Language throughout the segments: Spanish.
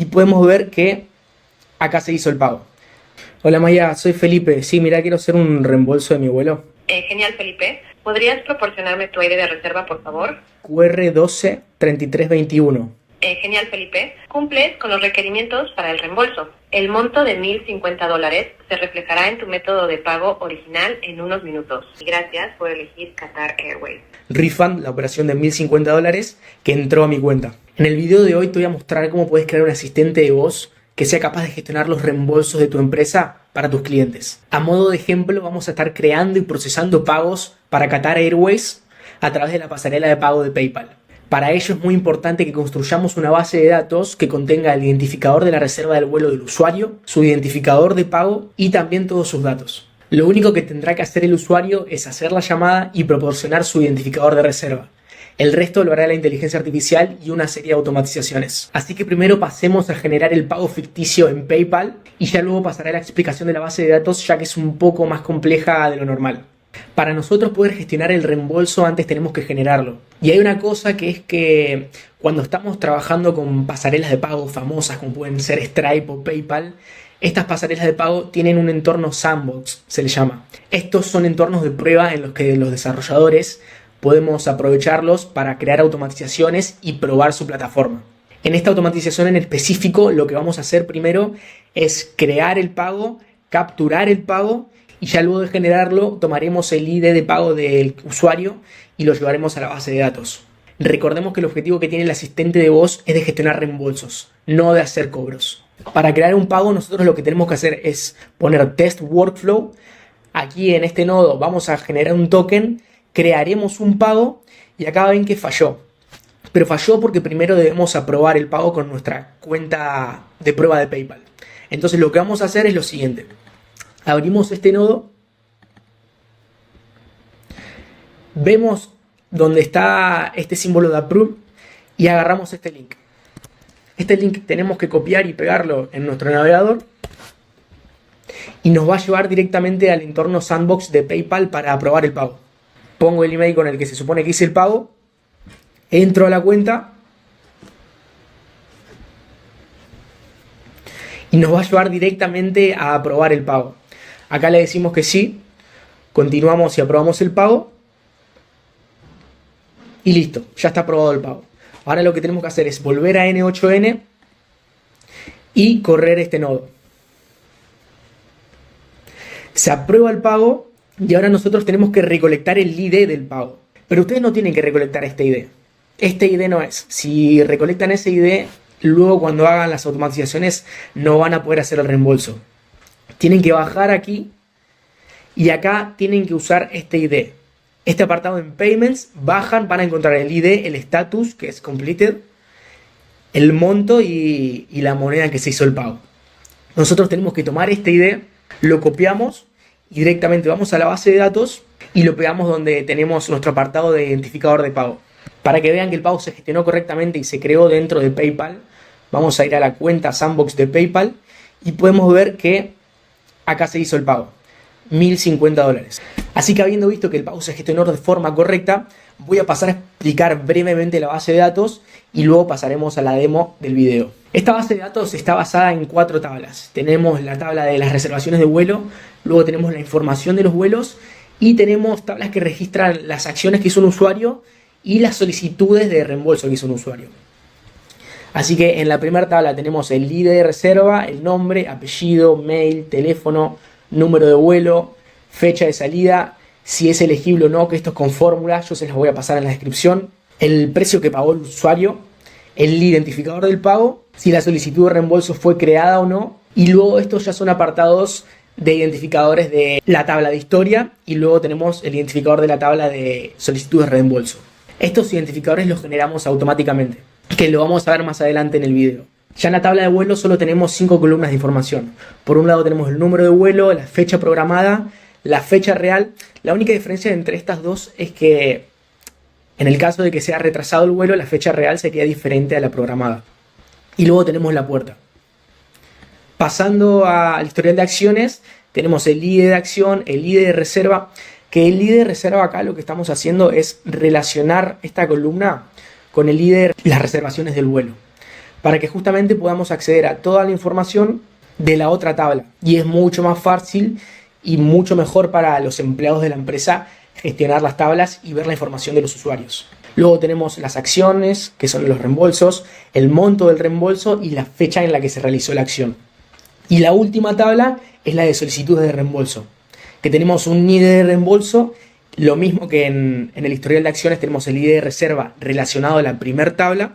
y podemos ver que acá se hizo el pago. Hola Maya, soy Felipe. Sí, mira, quiero hacer un reembolso de mi vuelo. Genial, Felipe. ¿Podrías proporcionarme tu ID de reserva, por favor? QR12 3321. Genial, Felipe. Cumples con los requerimientos para el reembolso. El monto de $1,050 se reflejará en tu método de pago original en unos minutos. Gracias por elegir Qatar Airways. Refund, la operación de $1,050 que entró a mi cuenta. En el video de hoy te voy a mostrar cómo puedes crear un asistente de voz que sea capaz de gestionar los reembolsos de tu empresa para tus clientes. A modo de ejemplo, vamos a estar creando y procesando pagos para Qatar Airways a través de la pasarela de pago de PayPal. Para ello es muy importante que construyamos una base de datos que contenga el identificador de la reserva del vuelo del usuario, su identificador de pago y también todos sus datos. Lo único que tendrá que hacer el usuario es hacer la llamada y proporcionar su identificador de reserva. El resto lo hará la inteligencia artificial y una serie de automatizaciones. Así que primero pasemos a generar el pago ficticio en PayPal y ya luego pasaré a la explicación de la base de datos, ya que es un poco más compleja de lo normal. Para nosotros poder gestionar el reembolso antes tenemos que generarlo. Y hay una cosa que es que cuando estamos trabajando con pasarelas de pago famosas como pueden ser Stripe o PayPal, estas pasarelas de pago tienen un entorno sandbox, se le llama. Estos son entornos de prueba en los que los desarrolladores podemos aprovecharlos para crear automatizaciones y probar su plataforma. En esta automatización en específico lo que vamos a hacer primero es crear el pago, capturar el pago y ya luego de generarlo tomaremos el ID de pago del usuario y lo llevaremos a la base de datos. Recordemos que el objetivo que tiene el asistente de voz es de gestionar reembolsos, no de hacer cobros. Para crear un pago nosotros lo que tenemos que hacer es poner test workflow. Aquí en este nodo vamos a generar un token, crearemos un pago y acá ven que falló. Pero falló porque primero debemos aprobar el pago con nuestra cuenta de prueba de PayPal. Entonces lo que vamos a hacer es lo siguiente. Abrimos este nodo, vemos donde está este símbolo de approve y agarramos este link. Este link tenemos que copiar y pegarlo en nuestro navegador y nos va a llevar directamente al entorno sandbox de PayPal para aprobar el pago. Pongo el email con el que se supone que hice el pago, entro a la cuenta y nos va a llevar directamente a aprobar el pago. Acá le decimos que sí, continuamos y aprobamos el pago y listo, ya está aprobado el pago. Ahora lo que tenemos que hacer es volver a N8N y correr este nodo. Se aprueba el pago y ahora nosotros tenemos que recolectar el ID del pago. Pero ustedes no tienen que recolectar este ID. Este ID no es. Si recolectan ese ID, luego cuando hagan las automatizaciones no van a poder hacer el reembolso. Tienen que bajar aquí y acá tienen que usar este ID. Este apartado en Payments, bajan, van a encontrar el ID, el status, que es completed, el monto y la moneda en que se hizo el pago. Nosotros tenemos que tomar este ID, lo copiamos y directamente vamos a la base de datos y lo pegamos donde tenemos nuestro apartado de identificador de pago. Para que vean que el pago se gestionó correctamente y se creó dentro de PayPal, vamos a ir a la cuenta Sandbox de PayPal y podemos ver que acá se hizo el pago, $1,050. Así que habiendo visto que el pago se gestionó de forma correcta, voy a pasar a explicar brevemente la base de datos y luego pasaremos a la demo del video. Esta base de datos está basada en 4 tablas. Tenemos la tabla de las reservaciones de vuelo, luego tenemos la información de los vuelos y tenemos tablas que registran las acciones que hizo un usuario y las solicitudes de reembolso que hizo un usuario. Así que en la primera tabla tenemos el ID de reserva, el nombre, apellido, mail, teléfono, número de vuelo, fecha de salida, si es elegible o no, que esto es con fórmula, yo se las voy a pasar en la descripción, el precio que pagó el usuario, el identificador del pago, si la solicitud de reembolso fue creada o no, y luego estos ya son apartados de identificadores de la tabla de historia y luego tenemos el identificador de la tabla de solicitudes de reembolso. Estos identificadores los generamos automáticamente, que lo vamos a ver más adelante en el video. Ya en la tabla de vuelo solo tenemos 5 columnas de información. Por un lado tenemos el número de vuelo, la fecha programada, la fecha real. La única diferencia entre estas dos es que en el caso de que sea retrasado el vuelo, la fecha real sería diferente a la programada. Y luego tenemos la puerta. Pasando al historial de acciones, tenemos el ID de acción, el ID de reserva, que el ID de reserva acá lo que estamos haciendo es relacionar esta columna con el ID de las reservaciones del vuelo. para que justamente podamos acceder a toda la información de la otra tabla. Y es mucho más fácil y mucho mejor para los empleados de la empresa gestionar las tablas y ver la información de los usuarios. Luego tenemos las acciones, que son los reembolsos, el monto del reembolso y la fecha en la que se realizó la acción. Y la última tabla es la de solicitudes de reembolso, que tenemos un ID de reembolso, lo mismo que en el historial de acciones tenemos el ID de reserva relacionado a la primera tabla,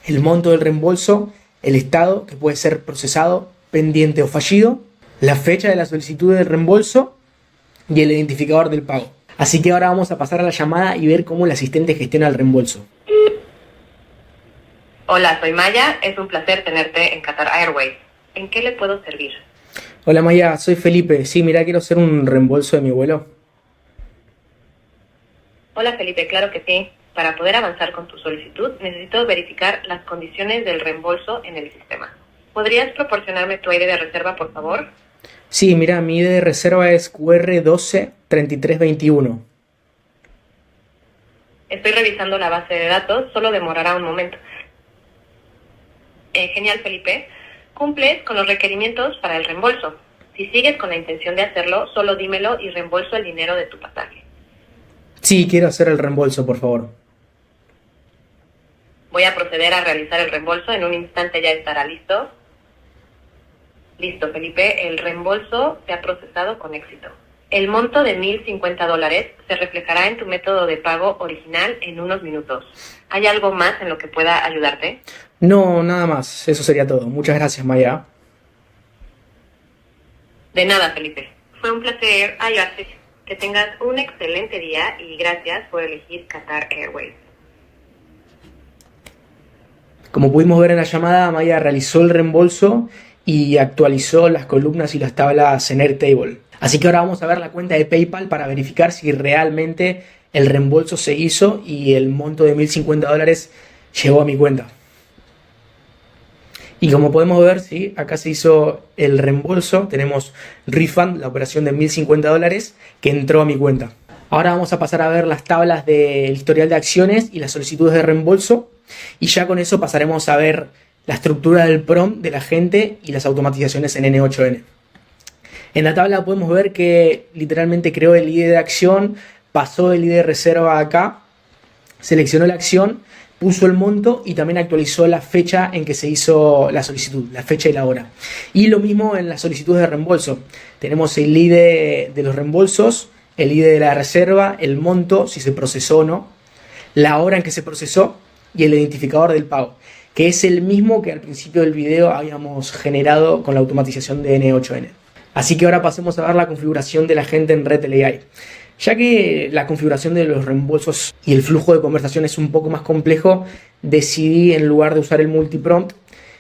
el monto del reembolso, el estado, que puede ser procesado, pendiente o fallido, la fecha de la solicitud de reembolso y el identificador del pago. Así que ahora vamos a pasar a la llamada y ver cómo el asistente gestiona el reembolso. Hola, soy Maya. Es un placer tenerte en Qatar Airways. ¿En qué le puedo servir? Hola Maya, soy Felipe. Sí, mira, quiero hacer un reembolso de mi vuelo. Hola Felipe, claro que sí. Para poder avanzar con tu solicitud, necesito verificar las condiciones del reembolso en el sistema. ¿Podrías proporcionarme tu ID de reserva, por favor? Sí, mira, mi ID de reserva es QR123321. Estoy revisando la base de datos, solo demorará un momento. Genial, Felipe. Cumples con los requerimientos para el reembolso. Si sigues con la intención de hacerlo, solo dímelo y reembolso el dinero de tu pasaje. Sí, quiero hacer el reembolso, por favor. Voy a proceder a realizar el reembolso. En un instante ya estará listo. Listo, Felipe. El reembolso se ha procesado con éxito. El monto de $1,050 se reflejará en tu método de pago original en unos minutos. ¿Hay algo más en lo que pueda ayudarte? No, nada más. Eso sería todo. Muchas gracias, Maya. De nada, Felipe. Fue un placer ayudarte. Que tengas un excelente día y gracias por elegir Qatar Airways. Como pudimos ver en la llamada, Maya realizó el reembolso y actualizó las columnas y las tablas en Airtable. Así que ahora vamos a ver la cuenta de PayPal para verificar si realmente el reembolso se hizo y el monto de $1,050 llegó a mi cuenta. Y como podemos ver, sí, acá se hizo el reembolso. Tenemos refund, la operación de $1,050 que entró a mi cuenta. Ahora vamos a pasar a ver las tablas del historial de acciones y las solicitudes de reembolso. Y ya con eso pasaremos a ver la estructura del prompt de la gente y las automatizaciones en N8N. En la tabla podemos ver que literalmente creó el ID de acción, pasó el ID de reserva acá, seleccionó la acción, puso el monto y también actualizó la fecha en que se hizo la solicitud, la fecha y la hora. Y lo mismo en las solicitudes de reembolso. Tenemos el ID de los reembolsos, el ID de la reserva, el monto, si se procesó o no, la hora en que se procesó y el identificador del pago, que es el mismo que al principio del video habíamos generado con la automatización de N8N. Así que ahora pasemos a ver la configuración de la gente en RETL AI. Ya que la configuración de los reembolsos y el flujo de conversación es un poco más complejo, decidí, en lugar de usar el multiprompt,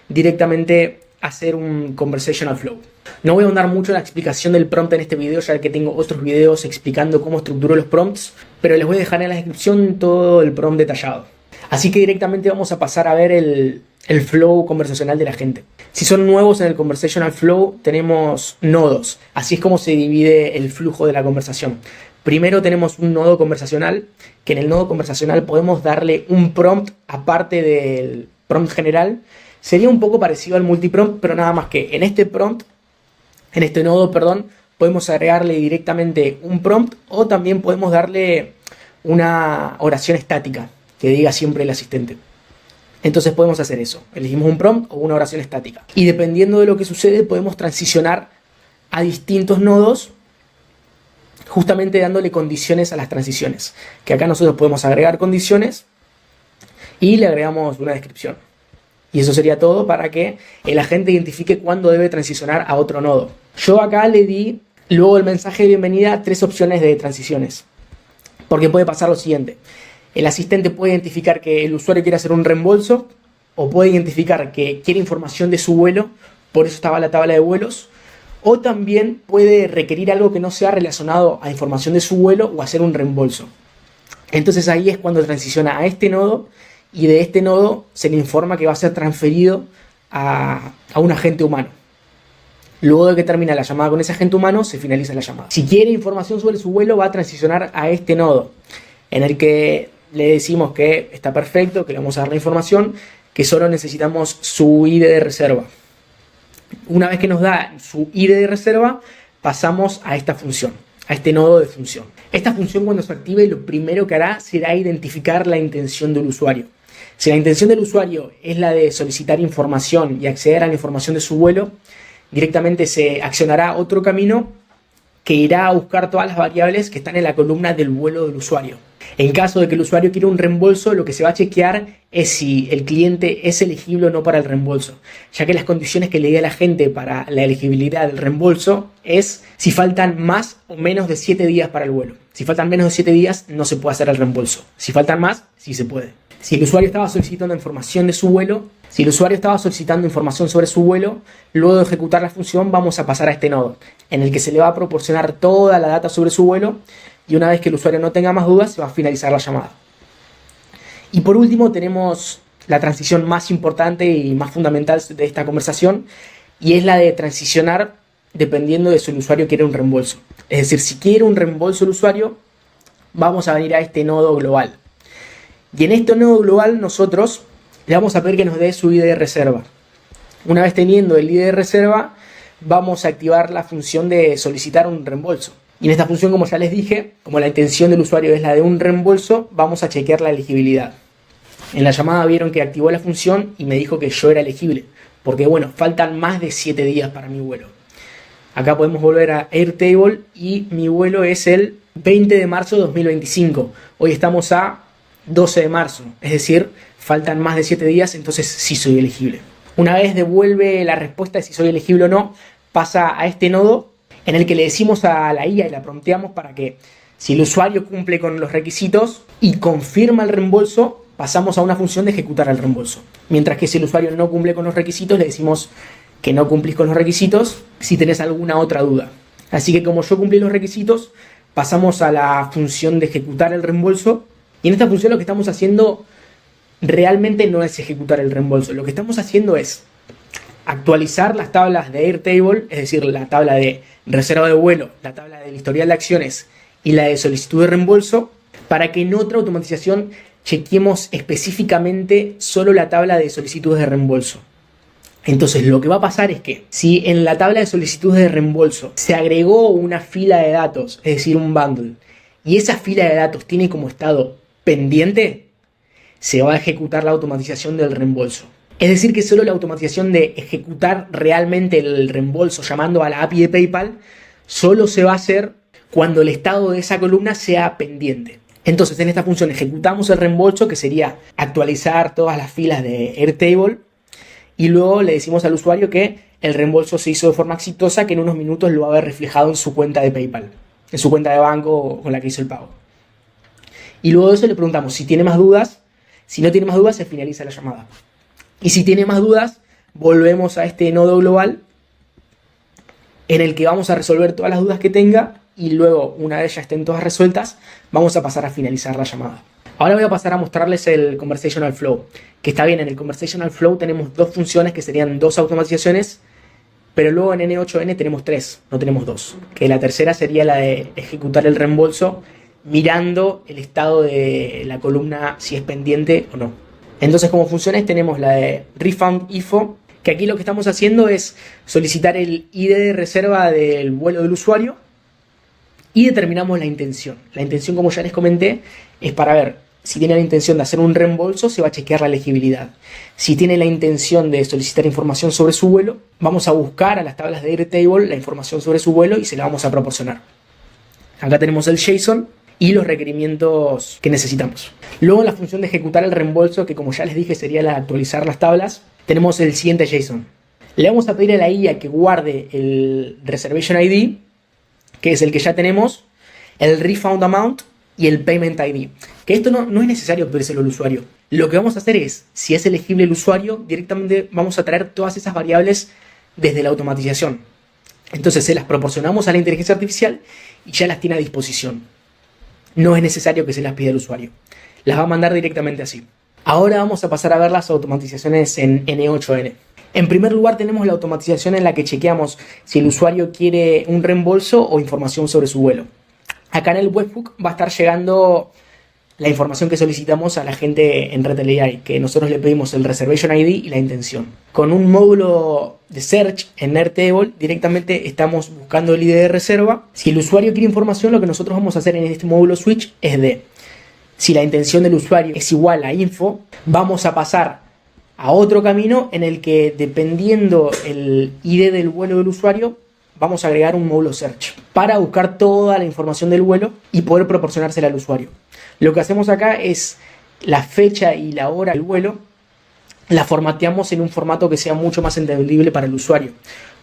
directamente hacer un conversational flow. No voy a ahondar mucho en la explicación del prompt en este video, ya que tengo otros videos explicando cómo estructuro los prompts, pero les voy a dejar en la descripción todo el prompt detallado. Así que directamente vamos a pasar a ver el flow conversacional de la gente. Si son nuevos en el conversational flow, tenemos nodos. Así es como se divide el flujo de la conversación. Primero tenemos un nodo conversacional, que en el nodo conversacional podemos darle un prompt aparte del prompt general. Sería un poco parecido al multiprompt, pero nada más que en este nodo, podemos agregarle directamente un prompt o también podemos darle una oración estática que diga siempre el asistente. Entonces podemos hacer eso. Elegimos un prompt o una oración estática. Y dependiendo de lo que sucede, podemos transicionar a distintos nodos, justamente dándole condiciones a las transiciones. Que acá nosotros podemos agregar condiciones y le agregamos una descripción. Y eso sería todo para que el agente identifique cuándo debe transicionar a otro nodo. Yo acá le di, luego del mensaje de bienvenida, 3 opciones de transiciones. Porque puede pasar lo siguiente. El asistente puede identificar que el usuario quiere hacer un reembolso o puede identificar que quiere información de su vuelo, por eso estaba la tabla de vuelos, o también puede requerir algo que no sea relacionado a información de su vuelo o hacer un reembolso. Entonces ahí es cuando transiciona a este nodo y de este nodo se le informa que va a ser transferido a un agente humano. Luego de que termina la llamada con ese agente humano, se finaliza la llamada. Si quiere información sobre su vuelo, va a transicionar a este nodo, en el que le decimos que está perfecto, que le vamos a dar la información que solo necesitamos su ID de reserva. Una vez que nos da su ID de reserva, pasamos a esta función, a este nodo de función. Esta función, cuando se active, lo primero que hará será identificar la intención del usuario. Si la intención del usuario es la de solicitar información y acceder a la información de su vuelo, directamente se accionará otro camino que irá a buscar todas las variables que están en la columna del vuelo del usuario. En caso de que el usuario quiera un reembolso, lo que se va a chequear es si el cliente es elegible o no para el reembolso, ya que las condiciones que le di a la gente para la elegibilidad del reembolso es si faltan más o menos de 7 días para el vuelo. Si faltan menos de 7 días, no se puede hacer el reembolso. Si faltan más, sí se puede. Si el usuario estaba solicitando información de su vuelo, si el usuario estaba solicitando información sobre su vuelo, luego de ejecutar la función vamos a pasar a este nodo, en el que se le va a proporcionar toda la data sobre su vuelo, y una vez que el usuario no tenga más dudas, se va a finalizar la llamada. Y por último tenemos la transición más importante y más fundamental de esta conversación, y es la de transicionar dependiendo de si el usuario quiere un reembolso. Es decir, si quiere un reembolso el usuario, vamos a venir a este nodo global. Y en este nodo global nosotros le vamos a pedir que nos dé su ID de reserva. Una vez teniendo el ID de reserva, vamos a activar la función de solicitar un reembolso. Y en esta función, como ya les dije, como la intención del usuario es la de un reembolso, vamos a chequear la elegibilidad. En la llamada vieron que activó la función y me dijo que yo era elegible, porque bueno, faltan más de 7 días para mi vuelo. Acá podemos volver a Airtable y mi vuelo es el 20 de marzo de 2025. Hoy estamos a 12 de marzo, es decir, faltan más de 7 días, entonces sí soy elegible. Una vez devuelve la respuesta de si soy elegible o no, pasa a este nodo en el que le decimos a la IA y la prompteamos para que, si el usuario cumple con los requisitos y confirma el reembolso, pasamos a una función de ejecutar el reembolso. Mientras que si el usuario no cumple con los requisitos, le decimos que no cumplís con los requisitos si tenés alguna otra duda. Así que como yo cumplí los requisitos, pasamos a la función de ejecutar el reembolso. Y en esta función lo que estamos haciendo realmente no es ejecutar el reembolso. Lo que estamos haciendo es actualizar las tablas de Airtable, es decir, la tabla de reserva de vuelo, la tabla del historial de acciones y la de solicitud de reembolso, para que en otra automatización chequeemos específicamente solo la tabla de solicitudes de reembolso. Entonces lo que va a pasar es que si en la tabla de solicitudes de reembolso se agregó una fila de datos, es decir, un bundle, y esa fila de datos tiene como estado pendiente, se va a ejecutar la automatización del reembolso. Es decir, que solo la automatización de ejecutar realmente el reembolso llamando a la API de PayPal solo se va a hacer cuando el estado de esa columna sea pendiente. Entonces, en esta función ejecutamos el reembolso, que sería actualizar todas las filas de Airtable, y luego le decimos al usuario que el reembolso se hizo de forma exitosa, que en unos minutos lo va a ver reflejado en su cuenta de PayPal, en su cuenta de banco con la que hizo el pago. Y luego de eso le preguntamos si tiene más dudas. Si no tiene más dudas, se finaliza la llamada. Y si tiene más dudas, volvemos a este nodo global en el que vamos a resolver todas las dudas que tenga, y luego, una vez ya estén todas resueltas, vamos a pasar a finalizar la llamada. Ahora voy a pasar a mostrarles el Conversational Flow, que está bien. En el Conversational Flow tenemos dos funciones que serían dos automatizaciones, pero luego en N8N tenemos 3, no tenemos 2. Que la tercera sería la de ejecutar el reembolso mirando el estado de la columna, si es pendiente o no. Entonces, como funciones tenemos la de Refund IFO, que aquí lo que estamos haciendo es solicitar el ID de reserva del vuelo del usuario y determinamos la intención. La intención, como ya les comenté, es para ver si tiene la intención de hacer un reembolso, se va a chequear la elegibilidad. Si tiene la intención de solicitar información sobre su vuelo, vamos a buscar a las tablas de Airtable la información sobre su vuelo y se la vamos a proporcionar. Acá tenemos el JSON y los requerimientos que necesitamos. Luego, en la función de ejecutar el reembolso, que como ya les dije sería la de actualizar las tablas, tenemos el siguiente JSON. Le vamos a pedir a la IA que guarde el Reservation ID, que es el que ya tenemos, el Refund Amount y el Payment ID. Que esto no es necesario pedírselo al usuario. Lo que vamos a hacer es, si es elegible el usuario, directamente vamos a traer todas esas variables desde la automatización. Entonces se las proporcionamos a la inteligencia artificial y ya las tiene a disposición. No es necesario que se las pida al usuario. Las va a mandar directamente así. Ahora vamos a pasar a ver las automatizaciones en N8N. En primer lugar tenemos la automatización en la que chequeamos si el usuario quiere un reembolso o información sobre su vuelo. Acá en el webhook va a estar llegando la información que solicitamos a la gente en Retailer AI, que nosotros le pedimos el Reservation ID y la intención. Con un módulo de search en Airtable directamente estamos buscando el ID de reserva. Si el usuario quiere información, lo que nosotros vamos a hacer en este módulo switch es de, si la intención del usuario es igual a info, vamos a pasar a otro camino en el que, dependiendo el ID del vuelo del usuario, vamos a agregar un módulo search para buscar toda la información del vuelo y poder proporcionársela al usuario. Lo que hacemos acá es la fecha y la hora del vuelo, la formateamos en un formato que sea mucho más entendible para el usuario,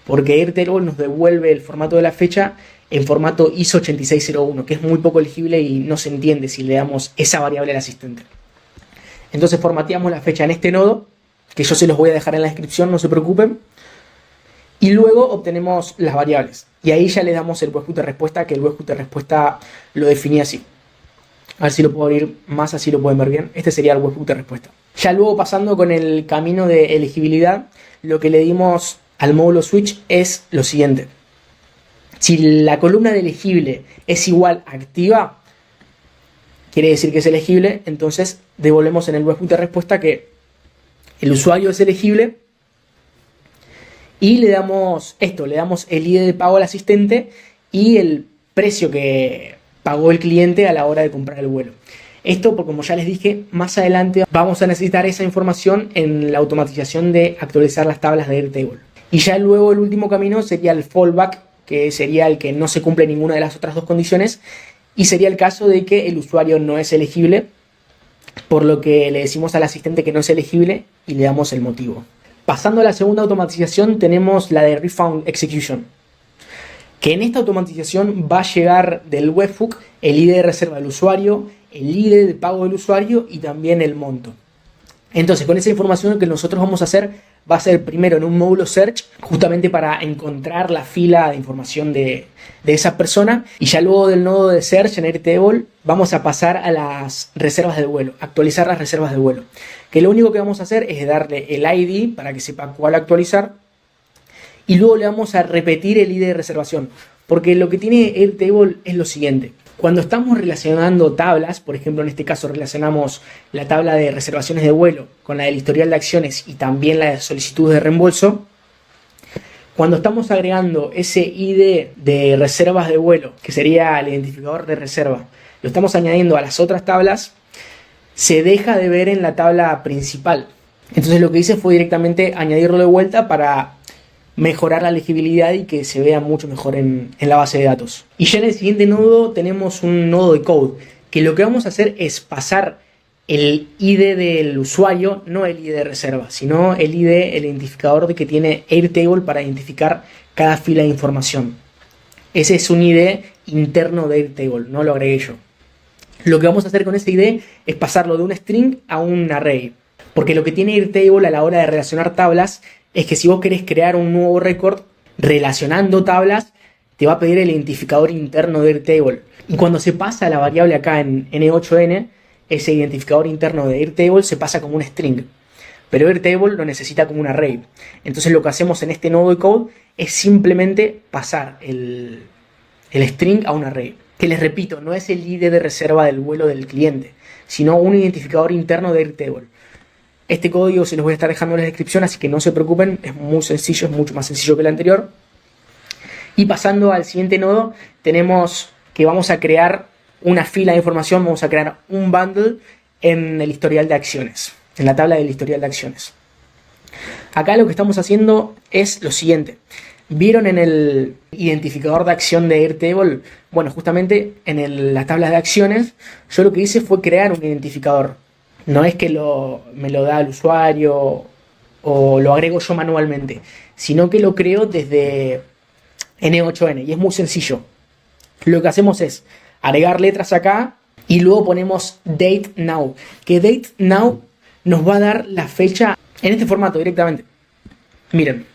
porque Airtable nos devuelve el formato de la fecha en formato ISO 8601, que es muy poco legible y no se entiende si le damos esa variable al asistente. Entonces formateamos la fecha en este nodo, que yo se los voy a dejar en la descripción, no se preocupen, y luego obtenemos las variables. Y ahí ya le damos el webhook de respuesta, que el webhook de respuesta lo definí así. A ver si lo puedo abrir más, así lo pueden ver bien. Este sería el webhook de respuesta. Ya luego, pasando con el camino de elegibilidad, lo que le dimos al módulo switch es lo siguiente. Si la columna de elegible es igual a activa, quiere decir que es elegible, entonces devolvemos en el webhook de respuesta que el usuario es elegible y le damos esto, le damos el ID de pago al asistente y el precio que pagó el cliente a la hora de comprar el vuelo. Esto, porque como ya les dije, más adelante vamos a necesitar esa información en la automatización de actualizar las tablas de Airtable. Y ya luego el último camino sería el fallback, que sería el que no se cumple ninguna de las otras dos condiciones, y sería el caso de que el usuario no es elegible, por lo que le decimos al asistente que no es elegible y le damos el motivo. Pasando a la segunda automatización, tenemos la de Refund Execution, que en esta automatización va a llegar del webhook el ID de reserva del usuario, el ID de pago del usuario y también el monto. Entonces, con esa información, lo que nosotros vamos a hacer va a ser primero en un módulo search, justamente para encontrar la fila de información de esa persona, y ya luego del nodo de search en Airtable vamos a pasar a las reservas del vuelo, actualizar las reservas del vuelo, que lo único que vamos a hacer es darle el ID para que sepa cuál actualizar, y luego le vamos a repetir el ID de reservación, porque lo que tiene Airtable es lo siguiente. Cuando estamos relacionando tablas, por ejemplo en este caso relacionamos la tabla de reservaciones de vuelo con la del historial de acciones y también la de solicitudes de reembolso, cuando estamos agregando ese ID de reservas de vuelo, que sería el identificador de reserva, lo estamos añadiendo a las otras tablas, se deja de ver en la tabla principal. Entonces lo que hice fue directamente añadirlo de vuelta para mejorar la legibilidad y que se vea mucho mejor en la base de datos. Y ya en el siguiente nodo tenemos un nodo de code, que lo que vamos a hacer es pasar el ID del usuario, no el ID de reserva, sino el ID, el identificador de que tiene Airtable para identificar cada fila de información. Ese es un ID interno de Airtable, no lo agregué yo. Lo que vamos a hacer con ese ID es pasarlo de un string a un array, porque lo que tiene Airtable a la hora de relacionar tablas es que si vos querés crear un nuevo récord relacionando tablas, te va a pedir el identificador interno de Airtable. Y cuando se pasa la variable acá en N8N, ese identificador interno de Airtable se pasa como un string. Pero Airtable lo necesita como un array. Entonces lo que hacemos en este nodo de code es simplemente pasar el string a un array. Que les repito, no es el ID de reserva del vuelo del cliente, sino un identificador interno de Airtable. Este código se los voy a estar dejando en la descripción, así que no se preocupen, es muy sencillo, es mucho más sencillo que el anterior. Y pasando al siguiente nodo, tenemos que vamos a crear una fila de información, vamos a crear un bundle en el historial de acciones, en la tabla del historial de acciones. Acá lo que estamos haciendo es lo siguiente. ¿Vieron en el identificador de acción de Airtable? Bueno, justamente en la tabla de acciones, yo lo que hice fue crear un identificador. No es que me lo da el usuario o lo agrego yo manualmente, sino que lo creo desde N8N y es muy sencillo. Lo que hacemos es agregar letras acá y luego ponemos date now, que date now nos va a dar la fecha en este formato directamente. Miren,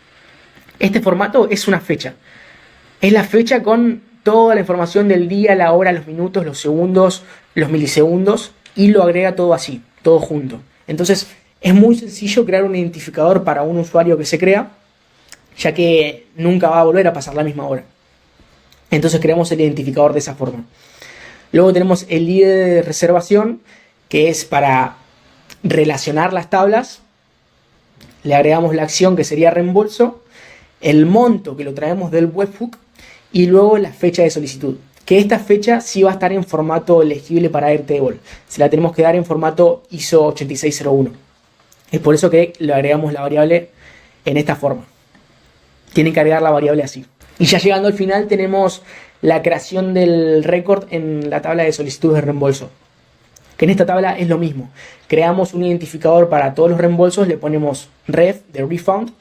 este formato es una fecha. Es la fecha con toda la información del día, la hora, los minutos, los segundos, los milisegundos y lo agrega todo así, todo junto. Entonces es muy sencillo crear un identificador para un usuario que se crea, ya que nunca va a volver a pasar la misma hora. Entonces creamos el identificador de esa forma. Luego tenemos el ID de reservación, que es para relacionar las tablas. Le agregamos la acción, que sería reembolso, el monto, que lo traemos del webhook, y luego la fecha de solicitud, que esta fecha sí va a estar en formato legible para Airtable. Se la tenemos que dar en formato ISO 8601. Es por eso que le agregamos la variable en esta forma. Tienen que agregar la variable así. Y ya llegando al final tenemos la creación del récord en la tabla de solicitudes de reembolso. Que en esta tabla es lo mismo. Creamos un identificador para todos los reembolsos, le ponemos ref de refund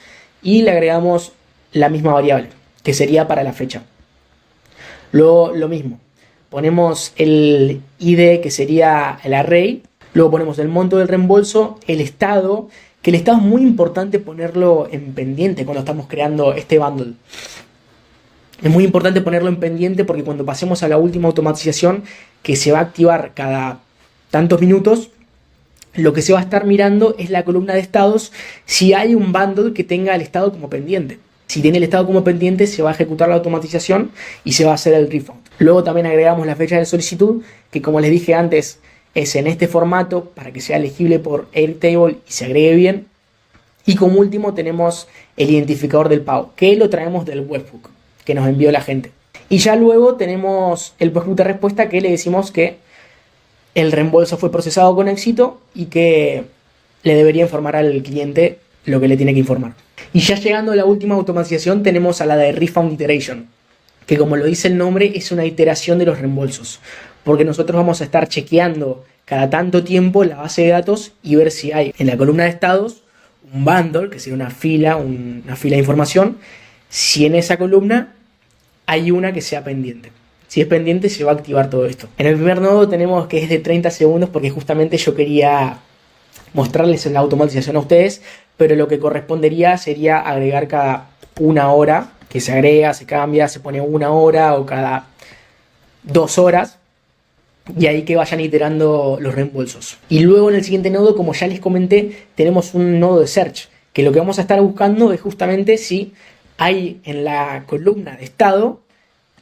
y le agregamos la misma variable, que sería para la fecha. Luego lo mismo. Ponemos el ID, que sería el array. Luego ponemos el monto del reembolso, el estado, que el estado es muy importante ponerlo en pendiente cuando estamos creando este bundle. Es muy importante ponerlo en pendiente porque cuando pasemos a la última automatización, que se va a activar cada tantos minutos, lo que se va a estar mirando es la columna de estados si hay un bundle que tenga el estado como pendiente. Si tiene el estado como pendiente, se va a ejecutar la automatización y se va a hacer el refund. Luego también agregamos la fecha de solicitud, que como les dije antes, es en este formato para que sea legible por Airtable y se agregue bien. Y como último tenemos el identificador del pago, que lo traemos del webhook que nos envió la gente. Y ya luego tenemos el webhook de respuesta, que le decimos que el reembolso fue procesado con éxito y que le debería informar al cliente lo que le tiene que informar. Y ya llegando a la última automatización tenemos a la de Refund Iteration, que como lo dice el nombre es una iteración de los reembolsos, porque nosotros vamos a estar chequeando cada tanto tiempo la base de datos y ver si hay en la columna de estados un bundle, que sería una fila de información, si en esa columna hay una que sea pendiente. Si es pendiente se va a activar todo esto. En el primer nodo tenemos que es de 30 segundos porque justamente yo quería mostrarles la automatización a ustedes, pero lo que correspondería sería agregar cada una hora, que se agrega, se cambia, se pone una hora o cada 2 horas, y ahí que vayan iterando los reembolsos. Y luego en el siguiente nodo, como ya les comenté, tenemos un nodo de search, que lo que vamos a estar buscando es justamente si hay en la columna de estado,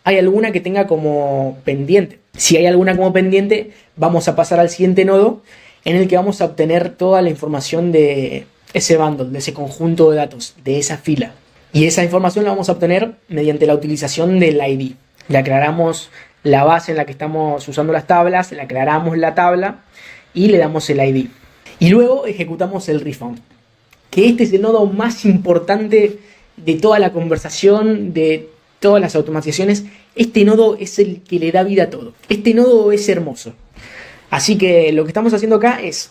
hay alguna que tenga como pendiente. Si hay alguna como pendiente, vamos a pasar al siguiente nodo, en el que vamos a obtener toda la información de ese bundle, de ese conjunto de datos, de esa fila. Y esa información la vamos a obtener mediante la utilización del ID. Le aclaramos la base en la que estamos usando las tablas, le aclaramos la tabla y le damos el ID. Y luego ejecutamos el refund, que este es el nodo más importante de toda la conversación, de todas las automatizaciones. Este nodo es el que le da vida a todo. Este nodo es hermoso. Así que lo que estamos haciendo acá es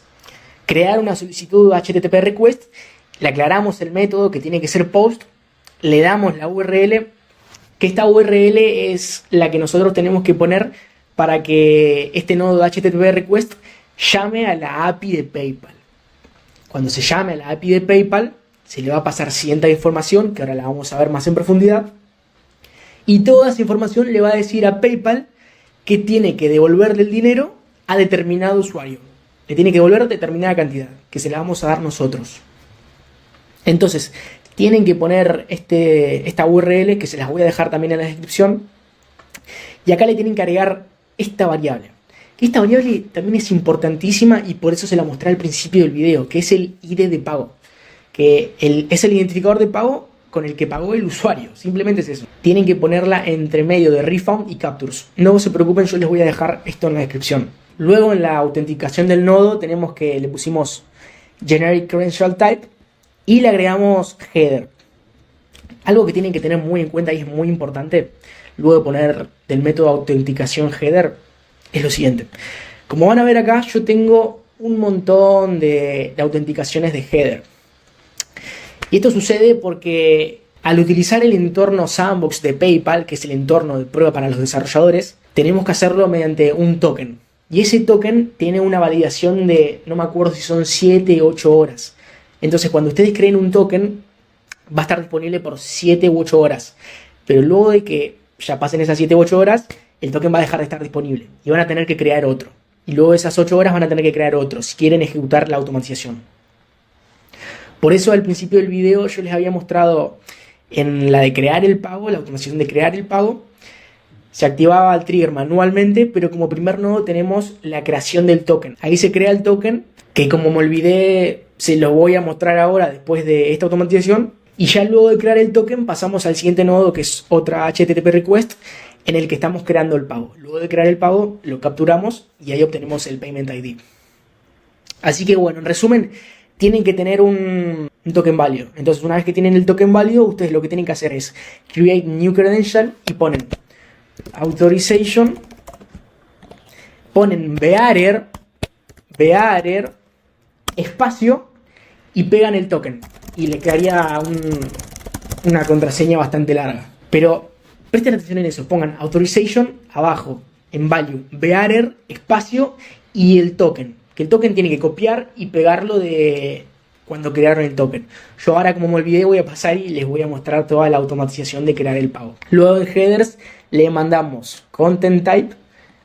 crear una solicitud HTTP request, le aclaramos el método que tiene que ser post, le damos la URL, que esta URL es la que nosotros tenemos que poner para que este nodo de HTTP request llame a la API de PayPal. Cuando se llame a la API de PayPal, se le va a pasar cierta información, que ahora la vamos a ver más en profundidad, y toda esa información le va a decir a PayPal que tiene que devolverle el dinero a determinado usuario. Le tiene que devolver determinada cantidad, que se la vamos a dar nosotros. Entonces, tienen que poner esta URL, que se las voy a dejar también en la descripción, y acá le tienen que agregar esta variable. Esta variable también es importantísima y por eso se la mostré al principio del video, que es el ID de pago, que es el identificador de pago con el que pagó el usuario. Simplemente es eso. Tienen que ponerla entre medio de refund y captures. No se preocupen, yo les voy a dejar esto en la descripción. Luego en la autenticación del nodo tenemos que le pusimos Generic Credential Type y le agregamos Header. Algo que tienen que tener muy en cuenta y es muy importante luego de poner del método de autenticación Header es lo siguiente. Como van a ver acá, yo tengo un montón de autenticaciones de Header. Y esto sucede porque al utilizar el entorno Sandbox de PayPal, que es el entorno de prueba para los desarrolladores, tenemos que hacerlo mediante un token. Y ese token tiene una validación de, no me acuerdo si son 7 u 8 horas. Entonces cuando ustedes creen un token, va a estar disponible por 7 u 8 horas. Pero luego de que ya pasen esas 7 u 8 horas, el token va a dejar de estar disponible. Y van a tener que crear otro. Y luego de esas 8 horas van a tener que crear otro, si quieren ejecutar la automatización. Por eso al principio del video yo les había mostrado en la de crear el pago, la automatización de crear el pago, se activaba el trigger manualmente, pero como primer nodo tenemos la creación del token. Ahí se crea el token, que como me olvidé, se lo voy a mostrar ahora después de esta automatización. Y ya luego de crear el token pasamos al siguiente nodo, que es otra HTTP request, en el que estamos creando el pago. Luego de crear el pago, lo capturamos y ahí obtenemos el Payment ID. Así que bueno, en resumen, tienen que tener un token válido. Entonces, una vez que tienen el token válido, ustedes lo que tienen que hacer es create new credential y ponen authorization, ponen bearer, espacio y pegan el token. Y le quedaría una contraseña bastante larga. Pero presten atención en eso, pongan authorization abajo, en value, bearer, espacio y el token. Que el token tiene que copiar y pegarlo de cuando crearon el token. Yo ahora, como me olvidé, voy a pasar y les voy a mostrar toda la automatización de crear el pago. Luego de headers le mandamos content type,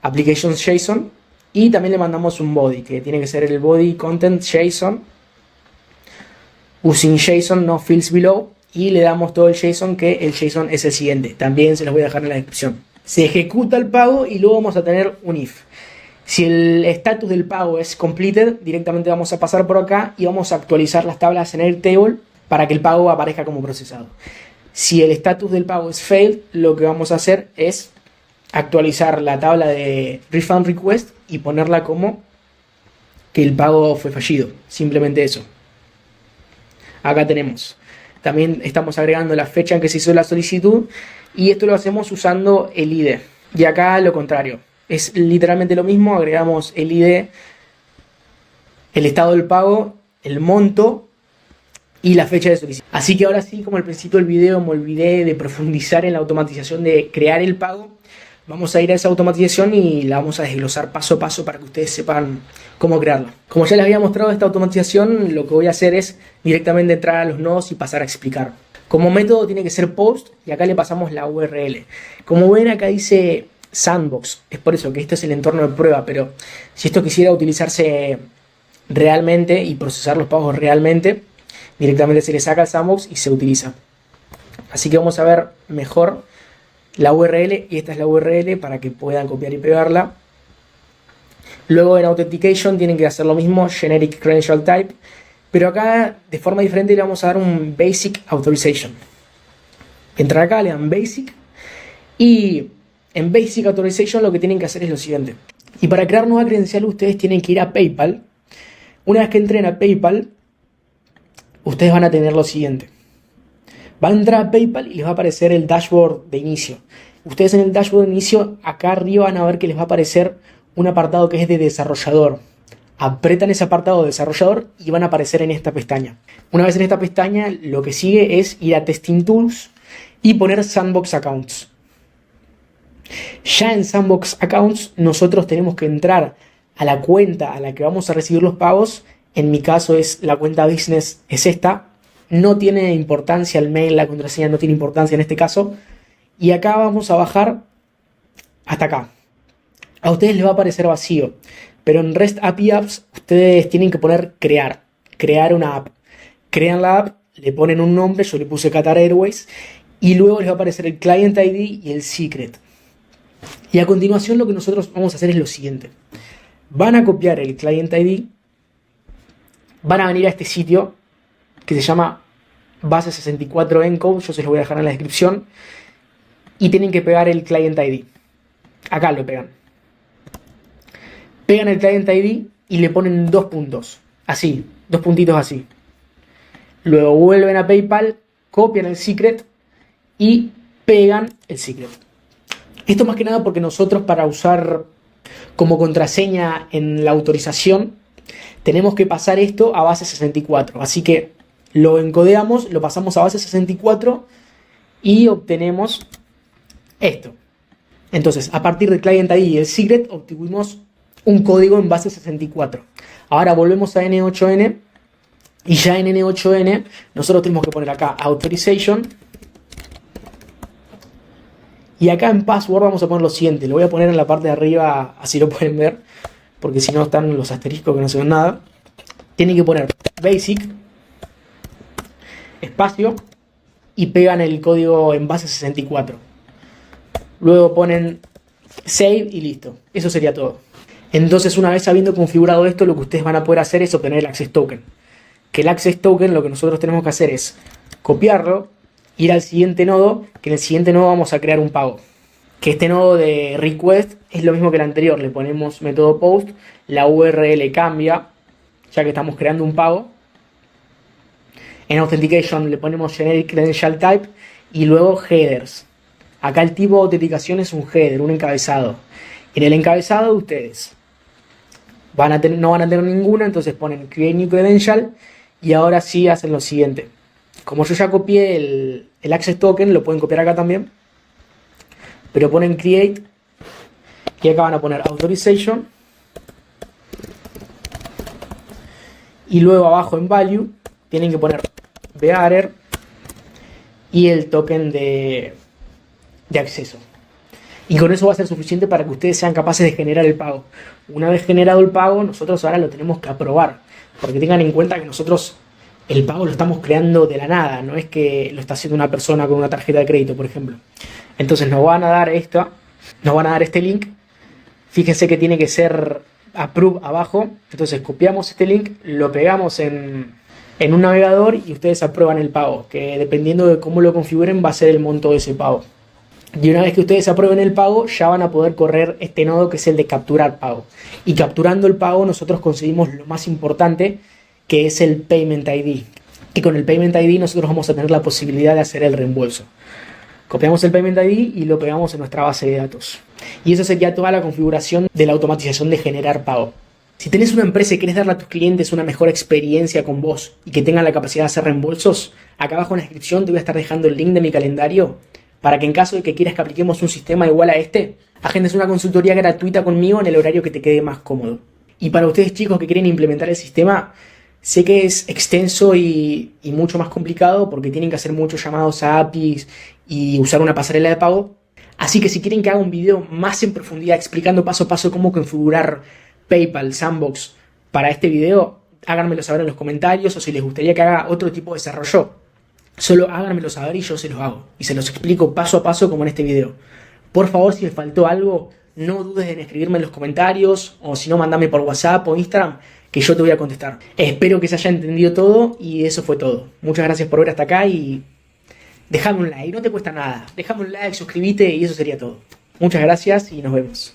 applications JSON y también le mandamos un body, que tiene que ser el body content JSON, using JSON no fields below, y le damos todo el JSON, que el JSON es el siguiente. También se los voy a dejar en la descripción. Se ejecuta el pago y luego vamos a tener un if. Si el estatus del pago es completed, directamente vamos a pasar por acá y vamos a actualizar las tablas en Airtable para que el pago aparezca como procesado. Si el estatus del pago es failed, lo que vamos a hacer es actualizar la tabla de refund request y ponerla como que el pago fue fallido. Simplemente eso. Acá tenemos. También estamos agregando la fecha en que se hizo la solicitud y esto lo hacemos usando el ID. Y acá lo contrario. Es literalmente lo mismo, agregamos el ID, el estado del pago, el monto y la fecha de solicitud. Así que ahora sí, como al principio del video me olvidé de profundizar en la automatización de crear el pago, vamos a ir a esa automatización y la vamos a desglosar paso a paso para que ustedes sepan cómo crearla. Como ya les había mostrado esta automatización, lo que voy a hacer es directamente entrar a los nodos y pasar a explicar. Como método tiene que ser post y acá le pasamos la URL. Como ven, acá dice Sandbox, es por eso que este es el entorno de prueba, pero si esto quisiera utilizarse realmente y procesar los pagos realmente, directamente se le saca el Sandbox y se utiliza. Así que vamos a ver mejor la URL, y esta es la URL para que puedan copiar y pegarla. Luego en Authentication tienen que hacer lo mismo, Generic Credential Type, pero acá de forma diferente le vamos a dar un Basic Authorization. Entrar acá, le dan Basic y en Basic Authorization lo que tienen que hacer es lo siguiente. Y para crear nueva credencial ustedes tienen que ir a PayPal. Una vez que entren a PayPal, ustedes van a tener lo siguiente. Van a entrar a PayPal y les va a aparecer el dashboard de inicio. Ustedes en el dashboard de inicio, acá arriba van a ver que les va a aparecer un apartado que es de desarrollador. Apretan ese apartado de desarrollador y van a aparecer en esta pestaña. Una vez en esta pestaña, lo que sigue es ir a Testing Tools y poner Sandbox Accounts. Ya en Sandbox Accounts nosotros tenemos que entrar a la cuenta a la que vamos a recibir los pagos. En mi caso es la cuenta business, es esta. No tiene importancia el mail, la contraseña no tiene importancia en este caso. Y acá vamos a bajar hasta acá. A ustedes les va a aparecer vacío, pero en REST API Apps ustedes tienen que poner crear una app. Crean la app, le ponen un nombre, yo le puse Qatar Airways, y luego les va a aparecer el Client ID y el Secret. Y a continuación lo que nosotros vamos a hacer es lo siguiente. Van a copiar el Client ID, van a venir a este sitio que se llama Base 64 Encode, yo se los voy a dejar en la descripción, y tienen que pegar el Client ID. Acá lo pegan. Pegan el Client ID y le ponen 2 puntos, así, 2 puntitos así. Luego vuelven a PayPal, copian el Secret y pegan el Secret. Esto más que nada porque nosotros, para usar como contraseña en la autorización, tenemos que pasar esto a base 64. Así que lo encodeamos, lo pasamos a base 64 y obtenemos esto. Entonces, a partir del Client ID y el Secret, obtuvimos un código en base 64. Ahora volvemos a N8N y ya en N8N nosotros tenemos que poner acá Authorization. Y acá en Password vamos a poner lo siguiente. Lo voy a poner en la parte de arriba, así lo pueden ver, porque si no están los asteriscos que no se ven nada. Tienen que poner Basic, espacio, y pegan el código en base 64. luego ponen Save y listo. Eso sería todo. Entonces, una vez habiendo configurado esto, lo que ustedes van a poder hacer es obtener el Access Token. Que el Access Token, lo que nosotros tenemos que hacer es copiarlo, ir al siguiente nodo, que en el siguiente nodo vamos a crear un pago. Que este nodo de request es lo mismo que el anterior. Le ponemos método post, la URL cambia, ya que estamos creando un pago. En Authentication le ponemos Generic Credential Type y luego Headers. Acá el tipo de autenticación es un header, un encabezado. En el encabezado ustedes no van a tener ninguna, entonces ponen Create New Credential y ahora sí hacen lo siguiente. Como yo ya copié el Access Token, lo pueden copiar acá también, pero ponen Create y acá van a poner Authorization y luego abajo en Value tienen que poner Bearer y el token de acceso. Y con eso va a ser suficiente para que ustedes sean capaces de generar el pago. Una vez generado el pago, nosotros ahora lo tenemos que aprobar. Porque tengan en cuenta que nosotros el pago lo estamos creando de la nada. No es que lo está haciendo una persona con una tarjeta de crédito, por ejemplo. Entonces nos van a dar este link. Fíjense que tiene que ser approve abajo. Entonces copiamos este link, lo pegamos en un navegador y ustedes aprueban el pago. Que dependiendo de cómo lo configuren va a ser el monto de ese pago. Y una vez que ustedes aprueben el pago, ya van a poder correr este nodo que es el de capturar pago. Y capturando el pago nosotros conseguimos lo más importante, que es el Payment ID. Y con el Payment ID nosotros vamos a tener la posibilidad de hacer el reembolso. Copiamos el Payment ID y lo pegamos en nuestra base de datos. Y eso sería toda la configuración de la automatización de generar pago. Si tenés una empresa y querés darle a tus clientes una mejor experiencia con vos y que tengan la capacidad de hacer reembolsos, acá abajo en la descripción te voy a estar dejando el link de mi calendario para que en caso de que quieras que apliquemos un sistema igual a este, agendes una consultoría gratuita conmigo en el horario que te quede más cómodo. Y para ustedes chicos que quieren implementar el sistema, sé que es extenso y mucho más complicado porque tienen que hacer muchos llamados a APIs y usar una pasarela de pago. Así que si quieren que haga un video más en profundidad explicando paso a paso cómo configurar PayPal, Sandbox para este video, háganmelo saber en los comentarios, o si les gustaría que haga otro tipo de desarrollo, solo háganmelo saber y yo se los hago. Y se los explico paso a paso como en este video. Por favor, si me faltó algo, no dudes en escribirme en los comentarios, o si no, mandame por WhatsApp o Instagram, que yo te voy a contestar. Espero que se haya entendido todo y eso fue todo. Muchas gracias por ver hasta acá y dejame un like, no te cuesta nada. Dejame un like, suscríbete y eso sería todo. Muchas gracias y nos vemos.